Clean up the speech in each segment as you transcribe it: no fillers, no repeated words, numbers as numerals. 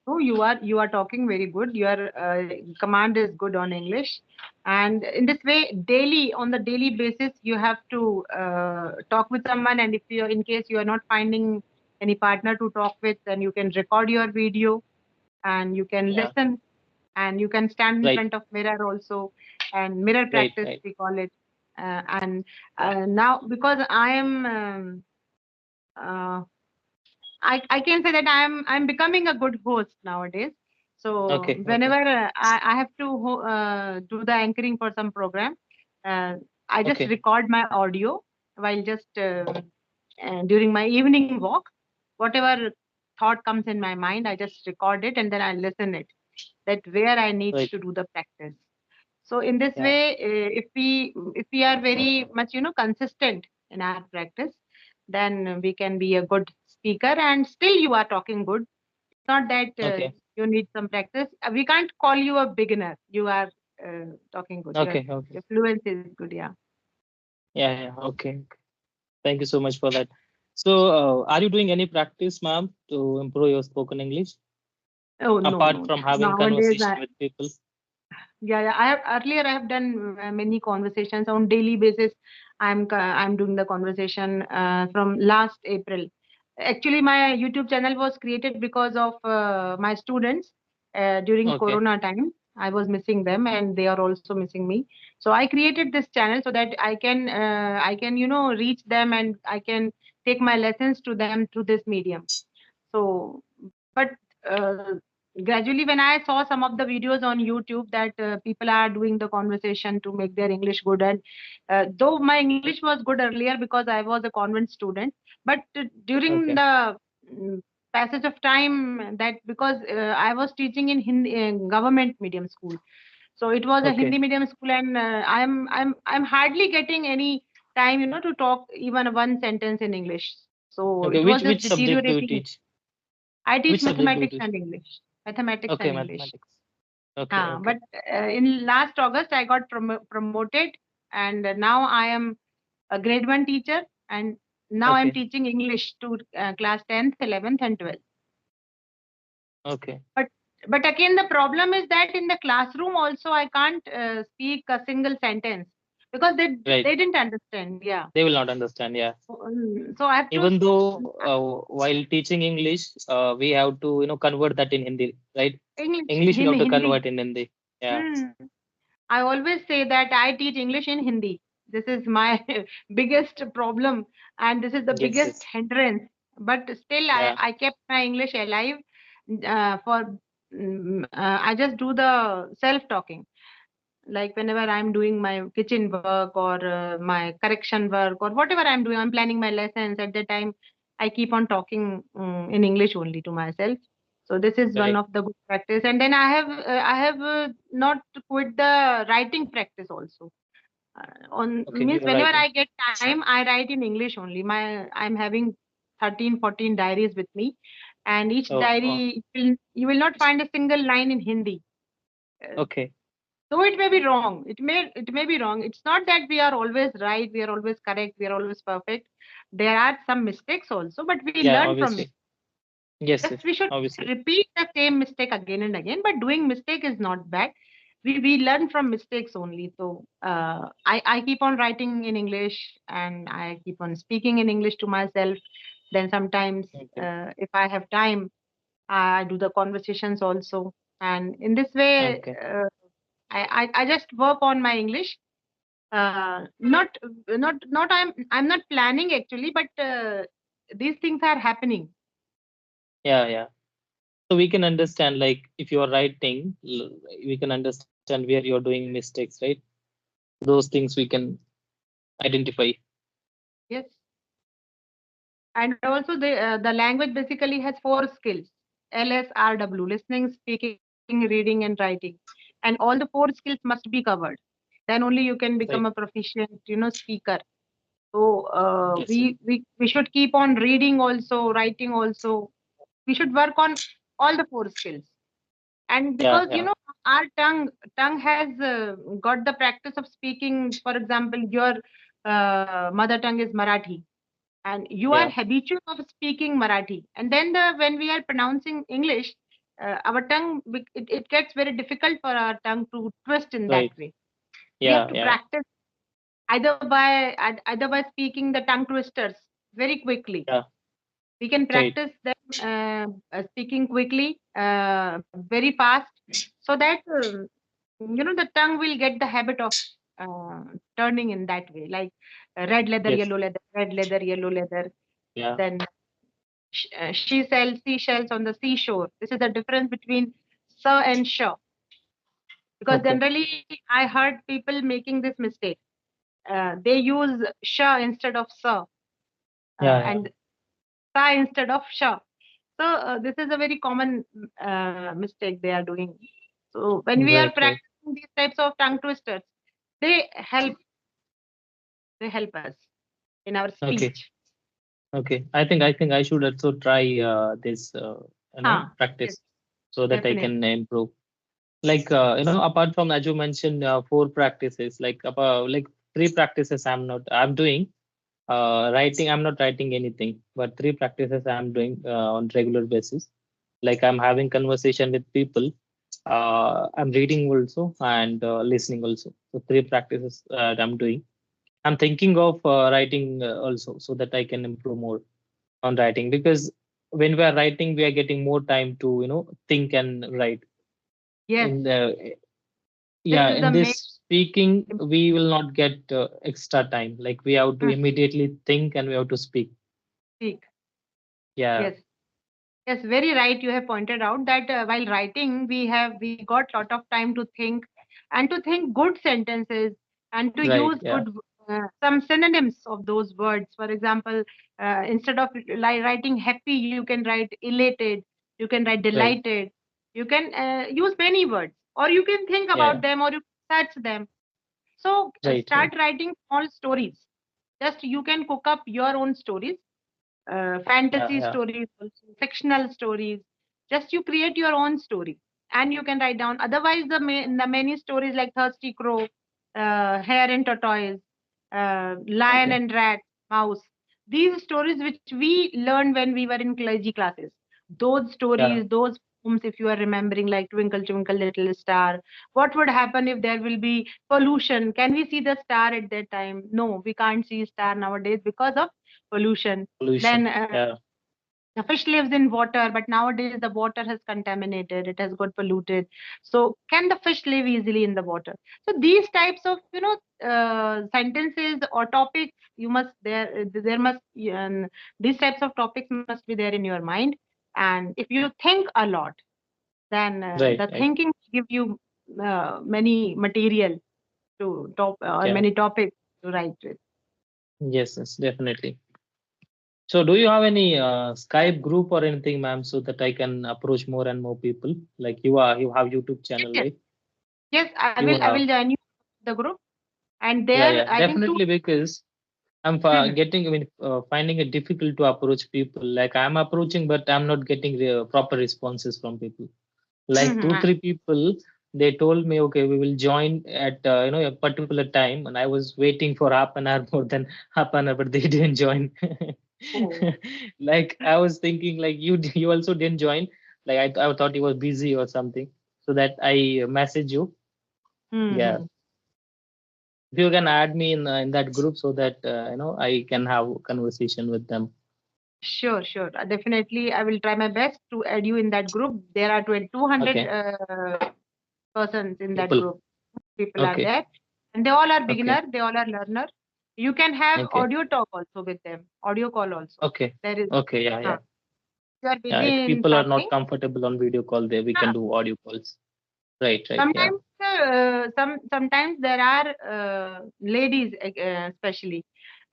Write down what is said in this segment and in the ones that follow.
Oh, you are talking very good. Your command is good on English, and in this way, daily on the daily basis, you have to talk with someone. And if you, in case you are not finding any partner to talk with, then you can record your video and you can Yeah. listen, and you can stand in Right. front of mirror also, and mirror Right. practice Right. we call it. And now because I am. Uh, I can say that I'm becoming a good host nowadays. So Okay. Okay. whenever I have to do the anchoring for some program, uh, I just Okay. record my audio while just during my evening walk. Whatever thought comes in my mind, I just record it and then I listen it. That where I need Right. to do the practice. So in this Yeah. way, if we are very much consistent in our practice, then we can be a good speaker. And still, you are talking good. It's not that Okay. you need some practice. We can't call you a beginner. You are talking good. Okay. Okay. Your fluency is good. Yeah. Yeah. Yeah. Okay. Thank you so much for that. So, are you doing any practice, ma'am, to improve your spoken English Oh no, apart no. from having Nowadays, conversation with people? yeah. I have earlier I have done many conversations on daily basis. I'm doing the conversation from last April. Actually, my YouTube channel was created because of my students during Okay. Corona time. I was missing them, and they are also missing me. So I created this channel so that I can reach them, and I can take my lessons to them through this medium. So, but uh, gradually, when I saw some of the videos on YouTube that people are doing the conversation to make their English good, and though my English was good earlier because I was a convent student, but during Okay. the mm, passage of time, that because I was teaching in Hindi government medium school, so it was a Hindi Okay. medium school, and I'm hardly getting any time, to talk even one sentence in English. So it Okay. was just Which subject do you deteriorating. teach? I Which teach subject do you mathematics teach? and English. Mathematics Okay, and English. mathematics. Okay. But Okay. in last August, I got promoted, and now I am a grade one teacher, and now I'm Okay. teaching English to class 10th, 11th, and 12th. Okay. But but again, the problem is that in the classroom also I can't speak a single sentence because Right. they didn't understand. Yeah. They will not understand. Yeah. So I have to Even though while teaching English, we have to convert that in Hindi, right? English, English we have to Hindi. convert in Hindi. Yeah. Hmm. I always say that I teach English in Hindi. This is my biggest problem, and this is the Yes. biggest Yes. hindrance. But still, Yeah. I kept my English alive. I just do the self talking. Like whenever I'm doing my kitchen work or my correction work or whatever I'm doing, I'm planning my lessons. At that time, I keep on talking in English only to myself. So this is one Right. of the good practice. And then I have not quit the writing practice also. On Okay. means You're whenever writing. I get time, I write in English only. I'm having 13, 14 diaries with me, and each Oh. Oh. diary you will not find a single line in Hindi. Uh, Okay. though it may be wrong, it may be wrong. It's not that we are always right, we are always correct, we are always perfect. There are some mistakes also, but we Yeah. learn from it. Obviously. Yes. Just Yes. we should Obviously. repeat the same mistake again and again, but doing mistake is not bad. We learn from mistakes only. So I keep on writing in English, and I keep on speaking in English to myself. Then sometimes, Okay. if I have time, I do the conversations also. And in this way, Okay. I just work on my English. Not I'm not planning actually, but these things are happening. Yeah. Yeah. So we can understand, like, if you are writing, we can understand where you are doing mistakes, right? Those things we can identify. Yes. And also the language basically has four skills: LSRW, listening, speaking, reading, and writing. And all the four skills must be covered. Then only you can become a Right. proficient, speaker. So Yes. Yes. we should keep on reading also, writing also. We should work on all the four skills. And Yeah. because Yeah. our tongue has got the practice of speaking. For example, your mother tongue is Marathi, and you are Yeah. habitual of speaking Marathi. And then when we are pronouncing English, our tongue, it gets very difficult for our tongue to twist in Right. that way. We have to Yeah. practice either by speaking the tongue twisters very quickly. Yeah. We can Right. practice them speaking quickly, very fast, so that the tongue will get the habit of turning in that way, like red leather, Yes. yellow leather, red leather, yellow leather. Yeah. Then she sells seashells on the seashore. This is the difference between sir and sure. Because Okay. generally, I heard people making this mistake. They use sure instead of sir, Yeah. and sa instead of sure. So this is a very common mistake they are doing. So when we are Right. Right. practicing these types of tongue twisters, they help us in our Okay. speech. Okay. I think I should also try this Yes, practice so that I definitely. can improve. Like apart from, as you mentioned, 4 practices, like 3 practices I'm doing. Writing, I'm not writing anything, but 3 practices I'm doing on regular basis. Like I'm having conversation with people, I'm reading also, and listening also. So 3 practices I'm doing. I'm thinking of writing also, so that I can improve more on writing, because when we are writing, we are getting more time to think and write. Yes, In the this Yeah, is the in main this speaking, we will not get extra time. Like we have to immediately think and we have to speak. speak. Yeah. Yes. Yes, very right. You have pointed out that while writing, we got lot of time to think, and to think good sentences, and to Right. use Yeah. good some synonyms of those words. For example, instead of writing happy, you can write elated. You can write Right. delighted. You can use many words, or you can think Yeah. about them, or you search them. So Right. start Right. writing small stories. Just you can cook up your own stories, Yeah. fantasy Yeah. stories, also fictional stories. Just you create your own story and you can write down. Otherwise, the many stories like Thirsty Crow, Hare and Tortoise, Lion Okay. and Rat, Mouse. These stories which we learned when we were in KG classes. Those Yeah. stories, those poems, if you are remembering, like Twinkle Twinkle Little Star. What would happen if there will be pollution? Can we see the star at that time? No, we can't see star nowadays because of pollution. Pollution. Then Yeah. the fish lives in water, but nowadays the water has contaminated, it has got polluted. So can the fish live easily in the water? So these types of sentences or topics, you must there must these types of topics must be there in your mind. And if you think a lot, then Right. the Right. thinking will give you many material to top or Yeah. many topics to write with. Yes. Yes. Definitely. So, do you have any Skype group or anything, ma'am, so that I can approach more and more people? Like you have YouTube Yes, channel, yes, right? yes. You I have. will join you the group. And Yeah. there, Yeah. I think two. Definitely, because I'm Mhm, finding it difficult to approach people. Like I'm approaching, but I'm not getting proper responses from people. Like mhm, two, three people, they told me, okay, we will join at a particular time, and I was waiting for half an hour, more than half an hour, but they didn't join. Oh. Like I was thinking, like you also didn't join. Like I thought you was busy or something, so that I message you. Yeah, Mhm. if you can add me in that group, so that I can have conversation with them. Sure, sure. Definitely, I will try my best to add you in that group. There are 200 Okay, persons in that people. group. People are Okay, there, and they all are okay, beginner. They all are learner. You can have okay, audio talk also with them, audio call also. okay, There is, okay. Yeah, yeah. you are Yeah, busy if in people are not something. comfortable on video call, they we can Huh. do audio calls. Right, right. Yeah. Sometimes, sometimes there are ladies, especially.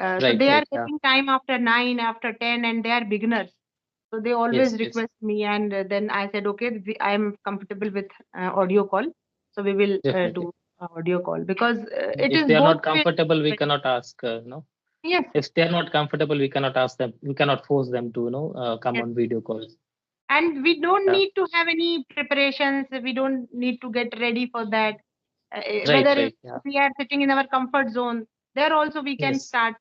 So Right, they are right. Yeah. getting time after 9, after 10, and they are beginners. So they always Yes, yes. request me, and then I said, okay, I am comfortable with audio call. So we will Definitely. do audio call because it If is they are both not way. comfortable, we cannot ask, Yes, if they are not comfortable, we cannot ask them. We cannot force them to, come yes. on video calls. And we don't Yeah. need to have any preparations. We don't need to get ready for that. Right, Whether right. Yeah. we are sitting in our comfort zone, there also we can Yes. start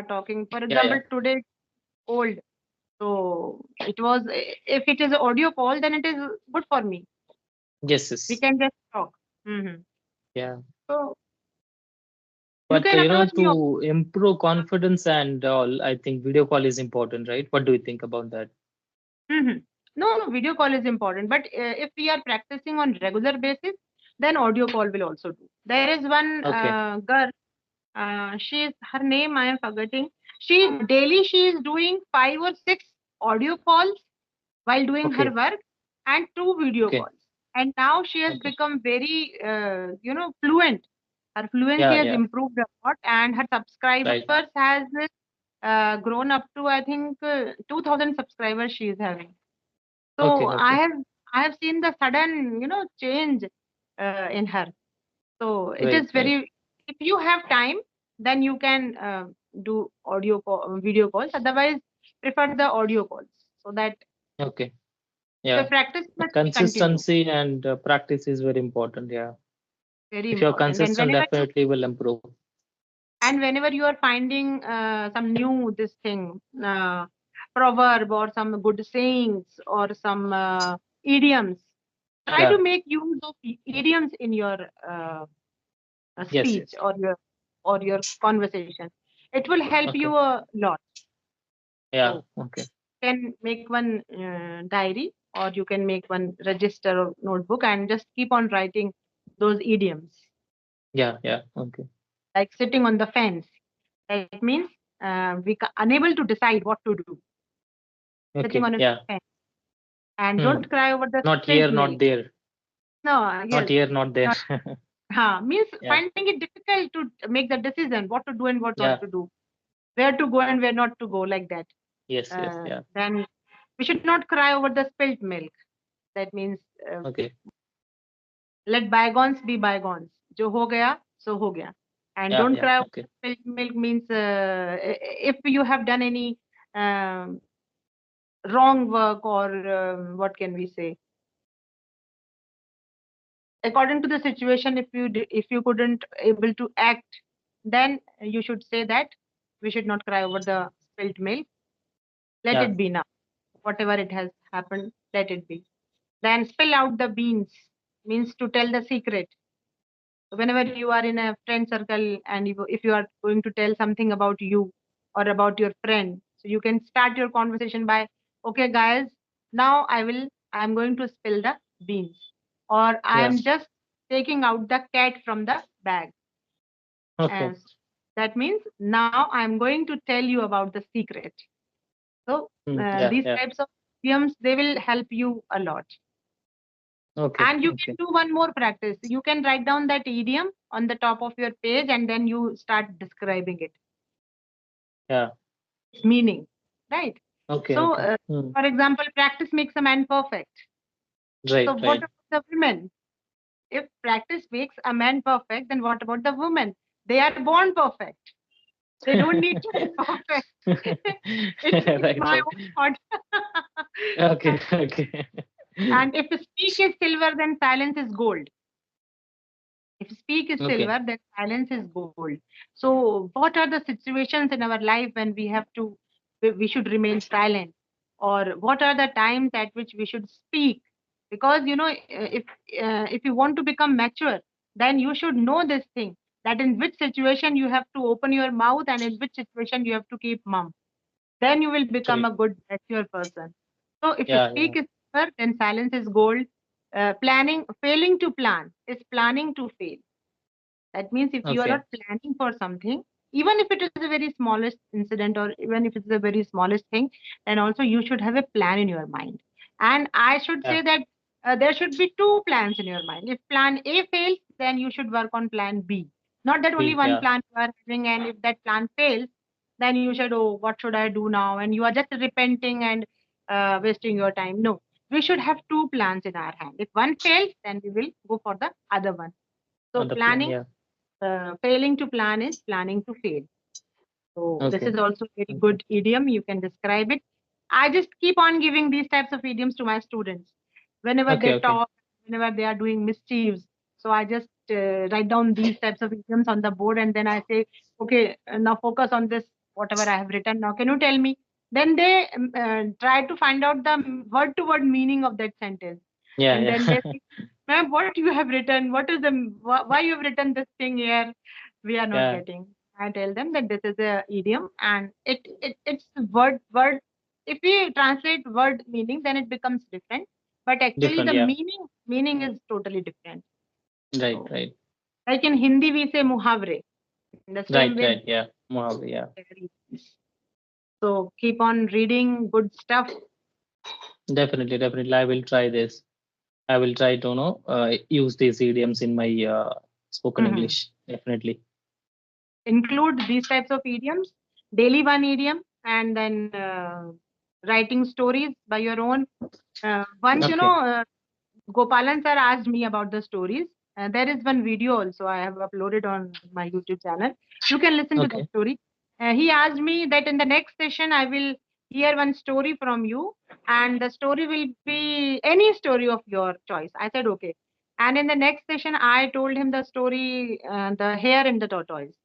talking. For Yeah, yeah. example, today cold. So it was, if it is an audio call, then it is good for me. Yes, We yes. can just talk. Hmm. Yeah. So you But can approach me. to improve confidence and all, I think video call is important, right? What do you think about that? Hmm. No, no, video call is important. But if we are practicing on regular basis, then audio call will also do. There is one Okay. girl. She is, her name I am forgetting. She daily she is doing 5 or 6 audio calls while doing her Okay. work, and 2 video Okay. calls. And now she has Okay. become very, fluent. Her fluency Yeah. has Yeah. improved a lot, and her subscribers Right. has grown up to, I think, 2,000 subscribers she is having. Okay. So Okay. I have seen the sudden, change in her. So it Right. is Right. very, if you have time, then you can do video calls. Otherwise, prefer the audio calls, so that Okay. the Yeah. practice The must be continued. consistency and practice is very important. Yeah. Very If you're important. consistent, definitely will improve. And whenever you are finding some new this thing, proverb or some good sayings or some idioms, try Yeah. to make use of idioms in your Yes. speech Yes. or your conversation. It will help Okay. you a lot. Yeah. So Okay. you can make one diary, or you can make one register or notebook and just keep on writing those idioms, Yeah. Yeah. Okay. like sitting on the fence. That means unable to decide what to do, sitting Okay. on a Yeah. fence. And Hmm. don't cry over the Not spilt here, not milk. there. No, Not yes, here, not there. not, means Yeah. finding it difficult to make the decision what to do and what not Yeah. to do, where to go and where not to go, like that. Yes. Yes. Yeah. Then we should not cry over the spilt milk. That means uh, Okay. let bygones be bygones. जो हो गया so हो गया. And Yeah. don't Yeah. cry over Okay. the spilt milk means if you have done any um, wrong work, or what can we say, according to the situation, if you couldn't able to act, then you should say that we should not cry over the spilt milk. Let Yeah. it be now. Whatever it has happened, let it be. Then spill out the beans means to tell the secret. Whenever you are in a friend circle, and if you are going to tell something about you or about your friend, so you can start your conversation by, okay guys, now I'm going to spill the beans, or Yeah. I'm just taking out the cat from the bag. Okay. And that means now I'm going to tell you about the secret. So Hmm. Yeah. these Yeah. types of idioms, they will help you a lot. Okay. And you can Okay. do one more practice. You can write down that idiom on the top of your page, and then you start describing it, Yeah. its meaning, right? Okay. So, Okay. Hmm. for example, practice makes a man perfect. So, Right. what Right. about the women? If practice makes a man perfect, then what about the women? They are born perfect. They don't need to be perfect. It's Right. my Right. own Okay. thought. Okay. And if speak is silver, then silence is gold. If speak is Okay. silver, then silence is gold. So, what are the situations in our life when we should remain silent, or what are the times at which we should speak? Because if you want to become mature, then you should know this thing, that in which situation you have to open your mouth and in which situation you have to keep mum. Then you will become Right. a good mature person. So, if you Yeah. Yeah. speak is silver, then silence is gold. Failing to plan is planning to fail. That means if you are Okay. not planning for something, even if it is a very smallest incident, or even if it's a very smallest thing, then also you should have a plan in your mind. And I should Yeah. say that there should be two plans in your mind. If plan A fails, then you should work on plan B. Not that only B. one Yeah. plan you are having, and if that plan fails, then you should, oh, what should I do now? And you are just repenting and wasting your time. No, we should have two plans in our hand. If one fails, then we will go for the other one. So Other plan. planning, Yeah. failing to plan is planning to fail. So this Okay. is also a very Okay. good idiom. You can describe it. I just keep on giving these types of idioms to my students whenever Okay. they Okay. talk, whenever they are doing mischiefs. So I just write down these types of idioms on the board, and then I say, okay, now focus on this, whatever I have written. Now, can you tell me? then they try to find out the word to word meaning of that sentence. Yeah, And then they yeah. say, ma'am, what you have written? What is the why you have written this thing here? We are not Yeah, getting. I tell them that this is a idiom, and it's word. If we translate word meaning, then it becomes different. But actually, different. the Yeah, meaning is totally different. right, So, right, like in Hindi, we say muhavre. In the same right, way, right. Yeah, Mojave, yeah. so keep on reading good stuff. Definitely, definitely. I will try this. I will try to use these idioms in my spoken Mhm. English. Definitely. Include these types of idioms, daily one idiom, and then writing stories by your own. Once, Okay, Gopalan sir asked me about the stories. There is one video also I have uploaded on my YouTube channel. You can listen to that okay, story. He asked me that in the next session I will hear one story from you, and the story will be any story of your choice. I said okay. And in the next session, I told him the story, the hare and the tortoise,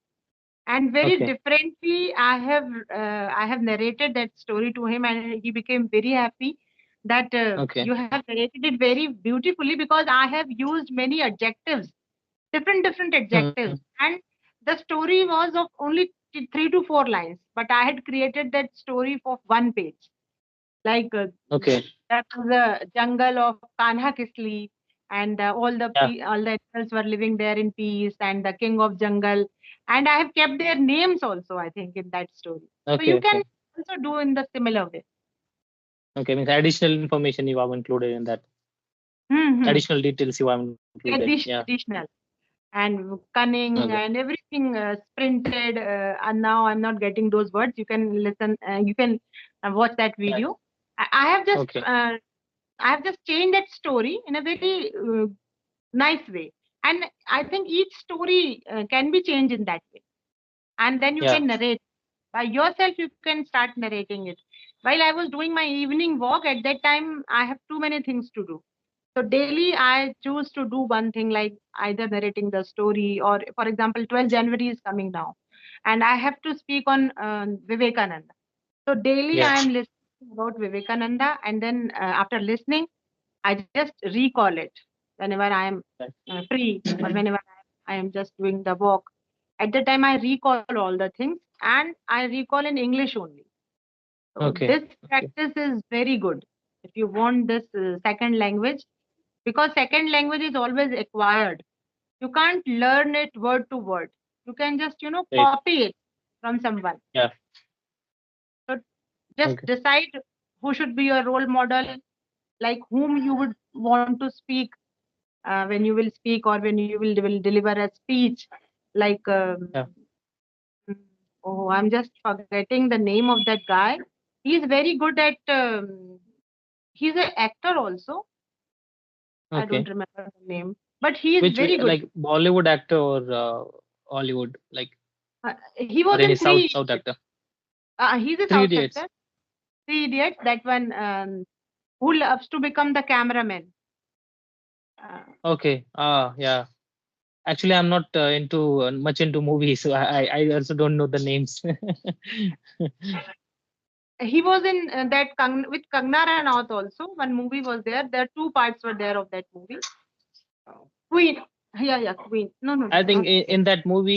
and very okay, differently I have narrated that story to him, and he became very happy that okay. you have narrated it very beautifully, because I have used many adjectives, different Hmm. adjectives, and the story was of only 3 to 4 lines, but I had created that story for 1 page, like Okay. that was a jungle of Kanha Kisli, and Yeah. all the animals were living there in peace, and the king of jungle, and I have kept their names also, I think, in that story. So Okay, you can okay. also do in the similar way. Okay. Means additional information you have included in that. Hmm. Additional details you have included. Yeah. Additional and cunning Okay. and everything sprinted, and now I'm not getting those words. You can listen. You can watch that Yeah. video. I have just Okay. changed that story in a very nice way, and I think each story can be changed in that way, and then you Yeah. can narrate by yourself. You can start narrating it. While I was doing my evening walk, at that time I have too many things to do, so daily I choose to do one thing, like either narrating the story, or for example 12th January is coming now, and I have to speak on Vivekananda. So daily Yeah. I am listening about Vivekananda, and then after listening I just recall it whenever I am Right. free, or whenever I am just doing the walk. At the time, I recall all the things, and I recall in English only. So Okay. this Okay. practice is very good if you want this second language, because second language is always acquired. You can't learn it word to word. You can just Right. copy it from someone. Yeah. So just Okay. decide who should be your role model, like whom you would want to speak when you will speak, or when you will deliver a speech, like Yeah. mm, oh, I'm just forgetting the name of that guy. He's very good at he's an actor also. I don't Okay. remember the name, but he is Which very good. like Bollywood actor or Hollywood, like, He or was any in South Three South Idiots. actor? He's a Three South Idiots. actor. Three Idiots, that one, who loves to become the cameraman. uh, Okay. Yeah. Actually, I'm not into much into movies, so I also don't know the names. he was in with Kangna Ranaut also. One movie was there. There are two parts were there of that movie. Queen. Yeah, Queen. No, I think not Queen. in that movie,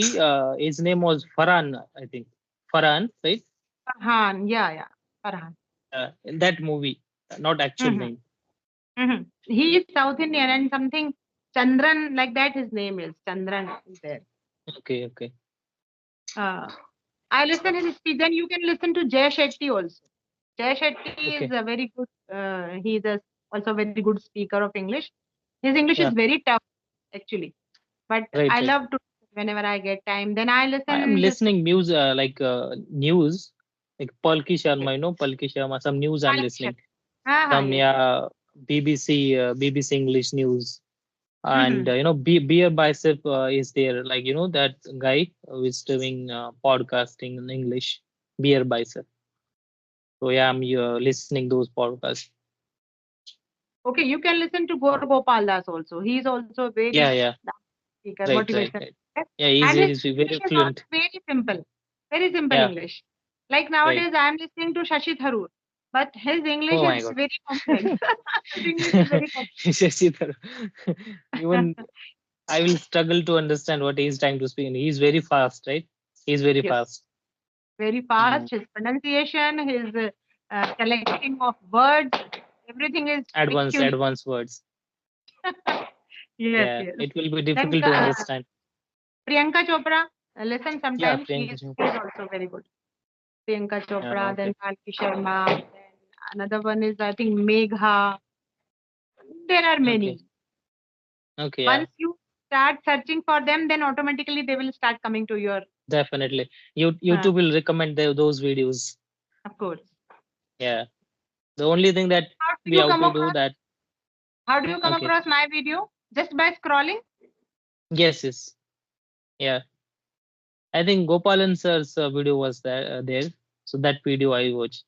his name was Farhan. I think Farhan, right? Farhan. Yeah. Farhan. In that movie, not actual Hmm. name. He is South Indian, and something Chandran, like that his name is. Chandran is there. Okay, okay, Uh, I listen his speech. Then you can listen to Jay Shetty also. Jay Shetty is okay. a very good, he is also a very good speaker of English. His English is Yeah, very tough, actually. But right, I right. love to, whenever I get time. Then I I am listen his listening news, news, like Palki Sharma. Palki Sharma. Some news I'm Palak. listening. Some, Yes. yeah, BBC English news, and Mm-hmm. Beer Bicep is there. Like, that guy who is doing podcasting in English. Beer Bicep. So yeah, I'm listening those podcasts. Okay, you can listen to Gaur Gopal Das also. He is also a very Yeah, yeah. speaker, Right, right, motivational right. speaker. Yeah, And his he's English very is also fluent. very simple Yeah, English. Like nowadays, I am listening to Shashi Tharoor, but his English Oh my is God. very complex. His English is very Shashi Tharoor. Even complex. I will struggle to understand what he's trying to speak. He's very fast, right? He's very Yes, fast. very Mm. fast. His pronunciation, his collecting of words, everything is peculiar. Advanced words. Yes, Yeah, yes. it will be Then difficult to understand. Priyanka Chopra, listen Yeah, sometimes. She Priyanka is, Chopra. she is also very good. Priyanka Chopra, then Okay. Malki Sharma, then another one is I think Megha. There are Okay. many. Okay. Yeah, Once you start searching for them, then automatically they will start coming to your. definitely. Uh, YouTube will recommend those videos. of course. Yeah. The only thing that How do we you have come to do across? that. How do you come Okay. across my video? Just by scrolling? Yes. Yes. Yeah. I think Gopalan sir's video was there. So that video I watched.